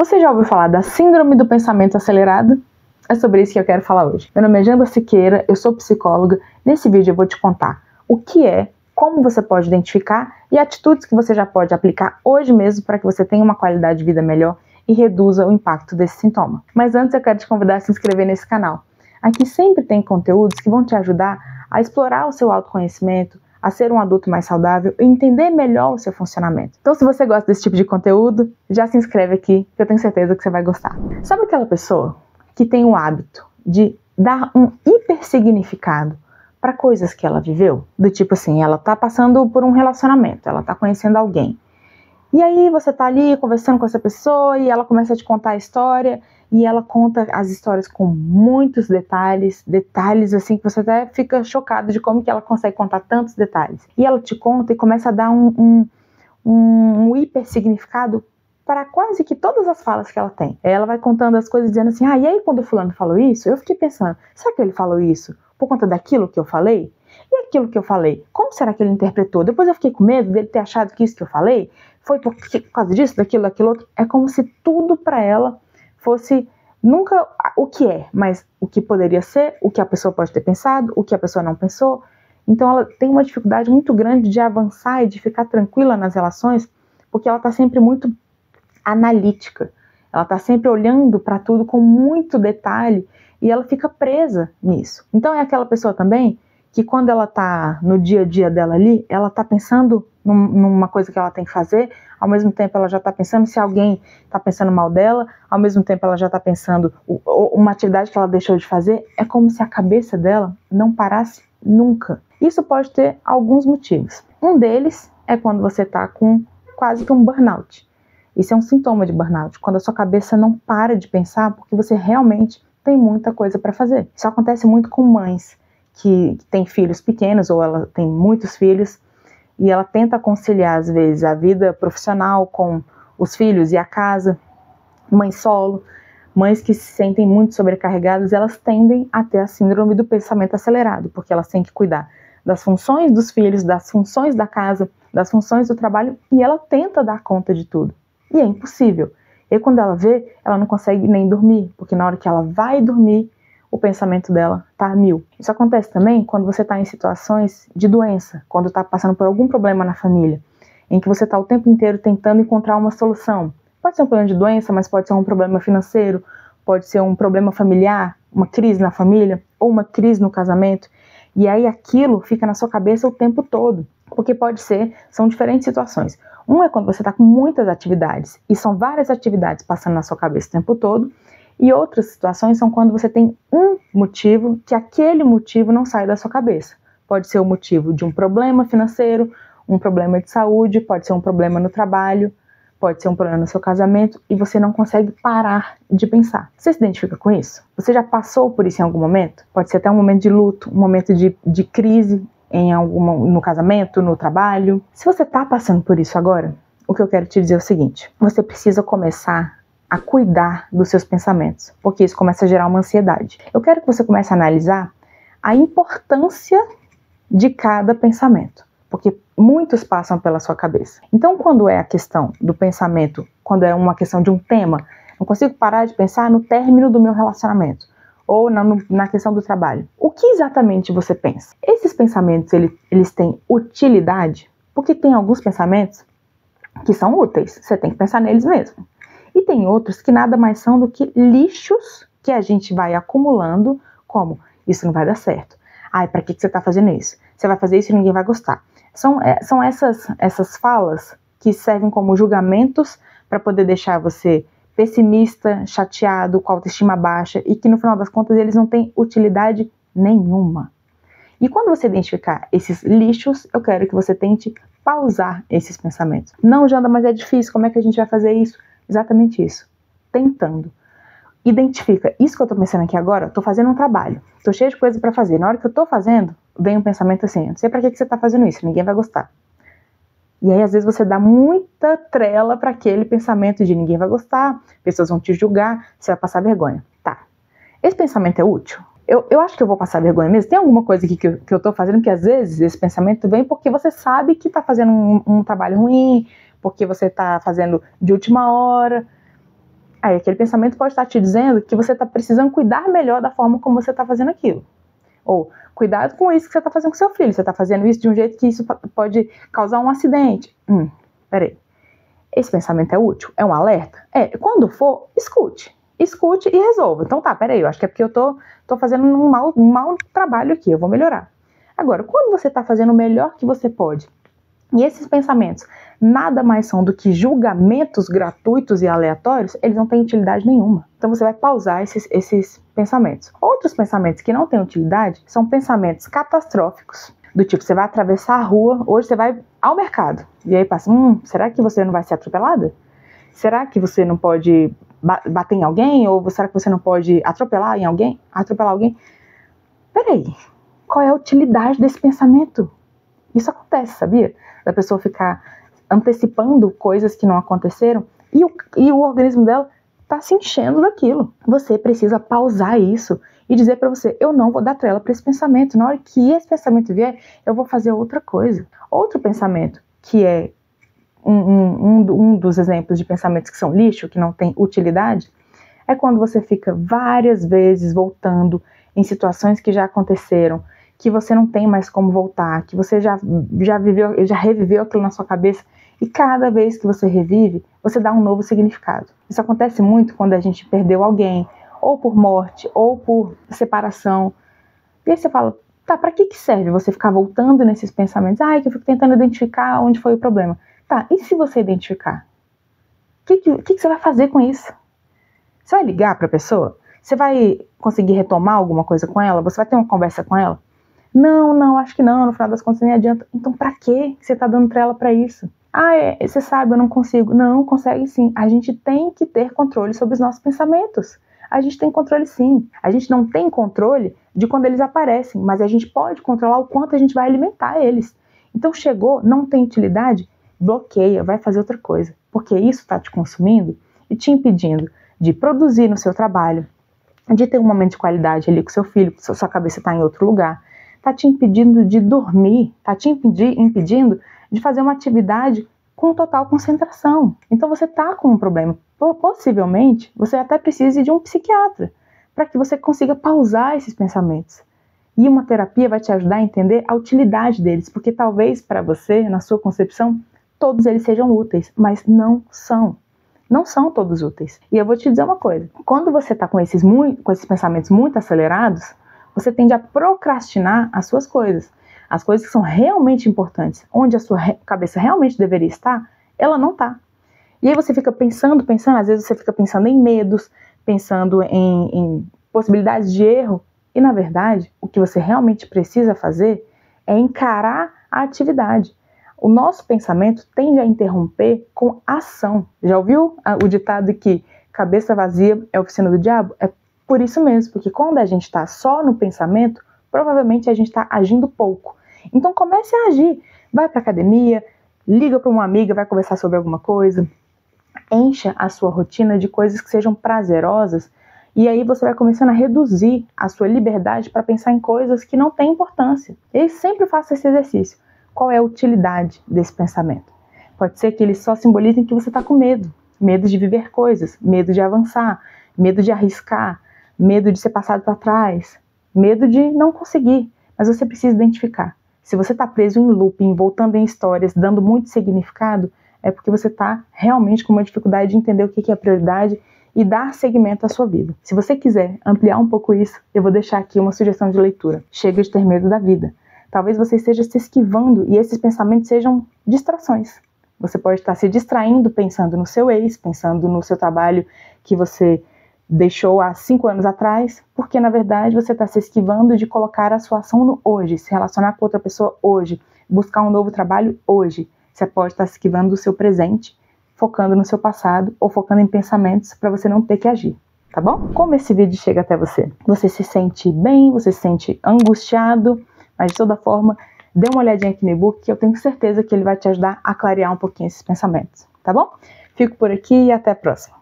Você já ouviu falar da síndrome do pensamento acelerado? É sobre isso que eu quero falar hoje. Meu nome é Janda Siqueira, eu sou psicóloga. Nesse vídeo eu vou te contar o que é, como você pode identificar e atitudes que você já pode aplicar hoje mesmo para que você tenha uma qualidade de vida melhor e reduza o impacto desse sintoma. Mas antes eu quero te convidar a se inscrever nesse canal. Aqui sempre tem conteúdos que vão te ajudar a explorar o seu autoconhecimento, a ser um adulto mais saudável e entender melhor o seu funcionamento. Então, se você gosta desse tipo de conteúdo, já se inscreve aqui, que eu tenho certeza que você vai gostar. Sabe aquela pessoa que tem o hábito de dar um hipersignificado para coisas que ela viveu? Do tipo assim, ela tá passando por um relacionamento, ela tá conhecendo alguém. E aí você tá ali conversando com essa pessoa e ela começa a te contar a história e ela conta as histórias com muitos detalhes assim que você até fica chocado de como que ela consegue contar tantos detalhes. E ela te conta e começa a dar um hipersignificado para quase que todas as falas que ela tem. Ela vai contando as coisas dizendo assim, e aí quando o fulano falou isso, eu fiquei pensando, será que ele falou isso por conta daquilo que eu falei? E aquilo que eu falei, como será que ele interpretou? Depois eu fiquei com medo dele ter achado que isso que eu falei foi por causa disso, daquilo outro. É como se tudo para ela fosse nunca o que é, mas o que poderia ser, o que a pessoa pode ter pensado, o que a pessoa não pensou. Então ela tem uma dificuldade muito grande de avançar e de ficar tranquila nas relações, porque ela está sempre muito analítica. Ela está sempre olhando para tudo com muito detalhe e ela fica presa nisso. Então é aquela pessoa também que quando ela está no dia a dia dela ali, ela está pensando numa coisa que ela tem que fazer, ao mesmo tempo ela já está pensando se alguém está pensando mal dela, ao mesmo tempo ela já está pensando uma atividade que ela deixou de fazer. É como se a cabeça dela não parasse nunca. Isso pode ter alguns motivos. Um deles é quando você está com quase que um burnout. Isso é um sintoma de burnout, quando a sua cabeça não para de pensar porque você realmente tem muita coisa para fazer. Isso acontece muito com mães que têm filhos pequenos ou ela tem muitos filhos e ela tenta conciliar às vezes a vida profissional com os filhos e a casa. Mães solo, mães que se sentem muito sobrecarregadas, elas tendem a ter a síndrome do pensamento acelerado, porque elas têm que cuidar das funções dos filhos, das funções da casa, das funções do trabalho, e ela tenta dar conta de tudo. E é impossível. E quando ela vê, ela não consegue nem dormir, porque na hora que ela vai dormir, o pensamento dela tá a mil. Isso acontece também quando você está em situações de doença, quando está passando por algum problema na família, em que você está o tempo inteiro tentando encontrar uma solução. Pode ser um problema de doença, mas pode ser um problema financeiro, pode ser um problema familiar, uma crise na família, ou uma crise no casamento. E aí aquilo fica na sua cabeça o tempo todo, porque são diferentes situações. Um é quando você está com muitas atividades, e são várias atividades passando na sua cabeça o tempo todo, e outras situações são quando você tem um motivo que aquele motivo não sai da sua cabeça. Pode ser o motivo de um problema financeiro, um problema de saúde, pode ser um problema no trabalho, pode ser um problema no seu casamento e você não consegue parar de pensar. Você se identifica com isso? Você já passou por isso em algum momento? Pode ser até um momento de luto, um momento de crise no casamento, no trabalho. Se você está passando por isso agora, o que eu quero te dizer é o seguinte: você precisa começar a cuidar dos seus pensamentos, porque isso começa a gerar uma ansiedade. Eu quero que você comece a analisar a importância de cada pensamento, porque muitos passam pela sua cabeça. Então, quando é a questão do pensamento, quando é uma questão de um tema, não consigo parar de pensar no término do meu relacionamento, ou na questão do trabalho. O que exatamente você pensa? Esses pensamentos, eles têm utilidade? Porque tem alguns pensamentos que são úteis, você tem que pensar neles mesmo. E tem outros que nada mais são do que lixos que a gente vai acumulando, como, isso não vai dar certo. Pra que você está fazendo isso? Você vai fazer isso e ninguém vai gostar. São essas falas que servem como julgamentos para poder deixar você pessimista, chateado, com a autoestima baixa e que no final das contas eles não têm utilidade nenhuma. E quando você identificar esses lixos, eu quero que você tente pausar esses pensamentos. Não, Janda, mas é difícil, como é que a gente vai fazer isso? Exatamente isso, tentando. Identifica, isso que eu tô pensando aqui agora, eu tô fazendo um trabalho, tô cheio de coisa pra fazer, na hora que eu tô fazendo, vem um pensamento assim, não sei pra que você tá fazendo isso, ninguém vai gostar. E aí às vezes você dá muita trela pra aquele pensamento de ninguém vai gostar, pessoas vão te julgar, você vai passar vergonha. Tá, esse pensamento é útil? Eu acho que eu vou passar vergonha mesmo. Tem alguma coisa aqui que eu tô fazendo que às vezes esse pensamento vem porque você sabe que tá fazendo um trabalho ruim, porque você está fazendo de última hora. Aí aquele pensamento pode estar te dizendo que você está precisando cuidar melhor da forma como você está fazendo aquilo. Ou, cuidado com isso que você está fazendo com seu filho, você está fazendo isso de um jeito que isso pode causar um acidente. Peraí, esse pensamento é útil? É um alerta? Quando for, escute e resolva. Então tá, peraí, eu acho que é porque eu tô fazendo um mau trabalho aqui, eu vou melhorar. Agora, quando você está fazendo o melhor que você pode, e esses pensamentos nada mais são do que julgamentos gratuitos e aleatórios, eles não têm utilidade nenhuma. Então você vai pausar esses pensamentos. Outros pensamentos que não têm utilidade são pensamentos catastróficos, do tipo, você vai atravessar a rua, hoje você vai ao mercado, e aí passa, será que você não vai ser atropelada? Será que você não pode bater em alguém? Ou será que você não pode atropelar alguém? Peraí, qual é a utilidade desse pensamento? Isso acontece, sabia? Da pessoa ficar antecipando coisas que não aconteceram e o organismo dela tá se enchendo daquilo. Você precisa pausar isso e dizer para você, eu não vou dar trela para esse pensamento. Na hora que esse pensamento vier, eu vou fazer outra coisa. Outro pensamento, que é um dos exemplos de pensamentos que são lixo, que não tem utilidade, é quando você fica várias vezes voltando em situações que já aconteceram, que você não tem mais como voltar, que você já reviveu aquilo na sua cabeça, e cada vez que você revive, você dá um novo significado. Isso acontece muito quando a gente perdeu alguém, ou por morte, ou por separação. E aí você fala, tá, pra que serve você ficar voltando nesses pensamentos? Que eu fico tentando identificar onde foi o problema. Tá, e se você identificar? O que você vai fazer com isso? Você vai ligar pra pessoa? Você vai conseguir retomar alguma coisa com ela? Você vai ter uma conversa com ela? Não, acho que não, no final das contas nem adianta. Então pra que você tá dando trela pra isso? Você sabe, eu não consigo. Não, consegue sim. A gente tem que ter controle sobre os nossos pensamentos. A gente tem controle sim. A gente não tem controle de quando eles aparecem, mas a gente pode controlar o quanto a gente vai alimentar eles. Então chegou, não tem utilidade, bloqueia, vai fazer outra coisa. Porque isso tá te consumindo e te impedindo de produzir no seu trabalho, de ter um momento de qualidade ali com seu filho, sua cabeça tá em outro lugar. Tá te impedindo de dormir, tá te impedindo de fazer uma atividade com total concentração. Então você tá com um problema. Possivelmente, você até precise de um psiquiatra para que você consiga pausar esses pensamentos. E uma terapia vai te ajudar a entender a utilidade deles, porque talvez para você, na sua concepção, todos eles sejam úteis, mas não são. Não são todos úteis. E eu vou te dizer uma coisa, quando você tá com esses pensamentos muito acelerados, você tende a procrastinar as suas coisas. As coisas que são realmente importantes, onde a sua cabeça realmente deveria estar, ela não está. E aí você fica pensando, às vezes você fica pensando em medos, pensando em possibilidades de erro, e na verdade, o que você realmente precisa fazer é encarar a atividade. O nosso pensamento tende a interromper com ação. Já ouviu o ditado que cabeça vazia é oficina do diabo? É por isso mesmo, porque quando a gente está só no pensamento, provavelmente a gente está agindo pouco. Então comece a agir, vai para academia, liga para uma amiga, vai conversar sobre alguma coisa, encha a sua rotina de coisas que sejam prazerosas, e aí você vai começando a reduzir a sua liberdade para pensar em coisas que não têm importância. E sempre faça esse exercício. Qual é a utilidade desse pensamento? Pode ser que eles só simbolizem que você está com medo de viver coisas, medo de avançar, medo de arriscar, medo de ser passado para trás, medo de não conseguir, mas você precisa identificar. Se você está preso em looping, voltando em histórias, dando muito significado, é porque você está realmente com uma dificuldade de entender o que é prioridade e dar seguimento à sua vida. Se você quiser ampliar um pouco isso, eu vou deixar aqui uma sugestão de leitura. Chega de ter medo da vida. Talvez você esteja se esquivando e esses pensamentos sejam distrações. Você pode estar se distraindo pensando no seu ex, pensando no seu trabalho que você deixou há 5 anos atrás, porque na verdade você está se esquivando de colocar a sua ação no hoje, se relacionar com outra pessoa hoje, buscar um novo trabalho hoje. Você pode estar se esquivando do seu presente, focando no seu passado ou focando em pensamentos para você não ter que agir, tá bom? Como esse vídeo chega até você? Você se sente bem, você se sente angustiado, mas de toda forma, dê uma olhadinha aqui no e-book que eu tenho certeza que ele vai te ajudar a clarear um pouquinho esses pensamentos, tá bom? Fico por aqui e até a próxima.